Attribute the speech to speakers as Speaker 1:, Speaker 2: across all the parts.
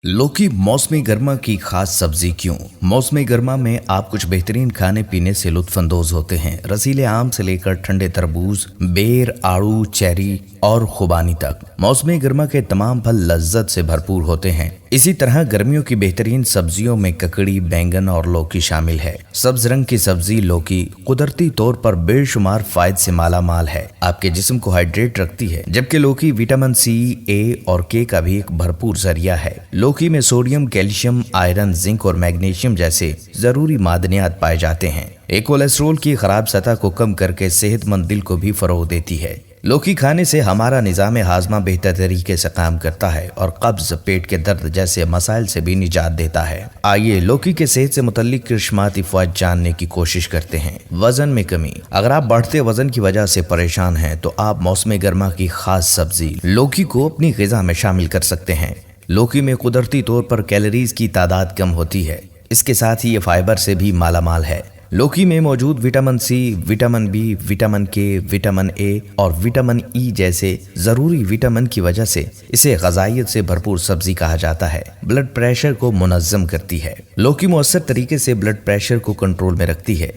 Speaker 1: लौकी मौसमी गर्मा की खास सब्जी क्यों? मौसमी गर्मा में आप कुछ बेहतरीन खाने पीने से लुत्फानंदोज होते हैं। रसीले आम से लेकर ठंडे तरबूज, बेर, आड़ू, चेरी और खुबानी तक मौसमी गर्मा के तमाम फल लज्जत से भरपूर होते हैं। इसी तरह गर्मियों की बेहतरीन सब्जियों में ककड़ी, बैंगन और लौकी शामिल है। सब्ज रंग की सब्जी लौकी कुदरती तौर पर बेशुमार फायदे से माला माल है। आपके जिस्म को हाइड्रेट रखती है, जबकि लौकी विटामिन सी, ए और के का भी एक भरपूर जरिया है। लौकी में सोडियम, कैल्शियम, आयरन, जिंक और मैग्नीशियम जैसे जरूरी मादनियात पाए जाते हैं। ये कोलेस्ट्रॉल की खराब सतह को कम करके सेहतमंद दिल को भी फरोग देती है। लौकी खाने से हमारा निज़ाम हाजमा बेहतर तरीके से काम करता है और कब्ज, पेट के दर्द जैसे मसाइल से भी निजात देता है। आइए लौकी के सेहत से मुतल्लिक किस्माती फ़वाइद जानने की कोशिश करते हैं। वजन में कमी। अगर आप बढ़ते वजन की वजह से परेशान हैं तो आप मौसम गर्मा की खास सब्जी लौकी को अपनी ग़िज़ा में शामिल कर सकते हैं। लौकी में कुदरती तौर पर कैलोरीज की तादाद कम होती है। इसके साथ ही ये फाइबर से भी मालामाल है। लौकी में मौजूद vitamin C, vitamin B, vitamin K, vitamin A और विटामिन ई जैसे जरूरी विटामिन की वजह से इसे ग़िज़ाइयत से भरपूर सब्जी कहा जाता है। ब्लड प्रेशर को मुनज़्ज़म करती है। लौकी मौसर तरीके से ब्लड प्रेशर को कंट्रोल में रखती है।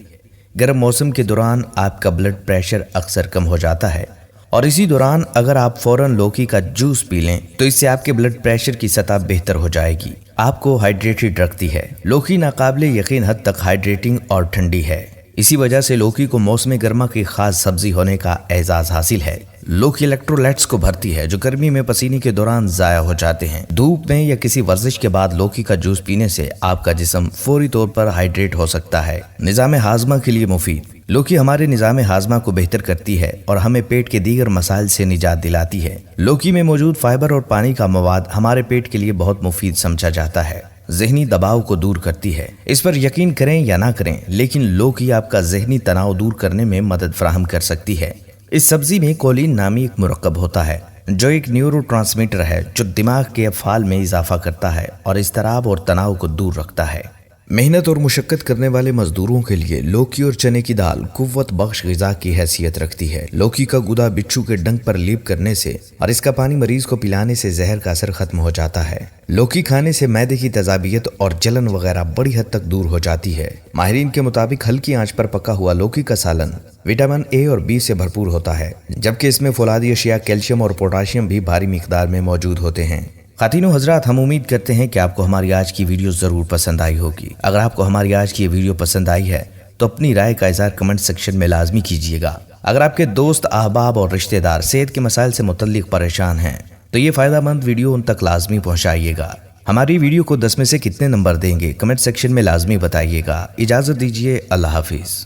Speaker 1: गर्म मौसम के दौरान आपका ब्लड प्रेशर अक्सर कम हो जाता है और इसी दौरान अगर आप फौरन लौकी का जूस पी लें तो इससे आपके ब्लड प्रेशर की सतह बेहतर हो जाएगी। आपको हाइड्रेटेड रखती है। लौकी नाकाबिले यकीन हद तक हाइड्रेटिंग और ठंडी है। इसी वजह से लौकी को मौसम गर्मा की खास सब्जी होने का एजाज हासिल है। लौकी इलेक्ट्रोलाइट्स को भरती है जो गर्मी में पसीने के दौरान जाया हो जाते हैं। धूप में या किसी वर्जिश के बाद लौकी का जूस पीने से आपका जिस्म फौरी तौर पर हाइड्रेट हो सकता है। निज़ाम हाजमा के लिए मुफीद। लौकी हमारे निज़ाम हाजमा को बेहतर करती है और हमें पेट के दीगर मसाइल से निजात दिलाती है। लौकी में मौजूद फाइबर और पानी का मवाद हमारे पेट के लिए बहुत मुफीद समझा जाता है। ज़हनी दबाव को दूर करती है। इस पर यकीन करें या ना करें, लेकिन लौकी आपका ज़हनी तनाव दूर करने में मदद फराहम कर सकती है। इस सब्जी में कोलिन नामी एक मुरक्कब होता है जो एक न्यूरोट्रांसमीटर है जो दिमाग के अफ़ाल में इजाफा करता है और इज़्तिराब और तनाव को दूर रखता है। मेहनत और मुशक्कत करने वाले मजदूरों के लिए लौकी और चने की दाल कुव्वत बख्श ग़िज़ा की हैसियत रखती है। लौकी का गुदा बिच्छू के डंक पर लीप करने से और इसका पानी मरीज को पिलाने से जहर का असर खत्म हो जाता है। लौकी खाने से मैदे की तजाबियत और जलन वगैरह बड़ी हद तक दूर हो जाती है। माहिरीन के मुताबिक हल्की आंच पर पका हुआ लौकी का सालन विटामिन ए और बी से भरपूर होता है, जबकि इसमें फौलादी अशिया, कैल्शियम और पोटाशियम भी भारी मिकदार में मौजूद होते हैं। ख़ातिनो हज़रात, हम उम्मीद करते हैं कि आपको हमारी आज की वीडियो ज़रूर पसंद आई होगी। अगर आपको हमारी आज की वीडियो पसंद आई है तो अपनी राय का इज़हार कमेंट सेक्शन में लाजमी कीजिएगा। अगर आपके दोस्त, अहबाब और रिश्तेदार सेहत के मसाइल से मुतल्लिक परेशान हैं तो ये फ़ायदेमंद वीडियो उन तक लाजमी पहुँचाइएगा। हमारी वीडियो को 10 में से कितने नंबर देंगे कमेंट सेक्शन में लाजमी बताइएगा। इजाज़त दीजिए। अल्लाह हाफिज़।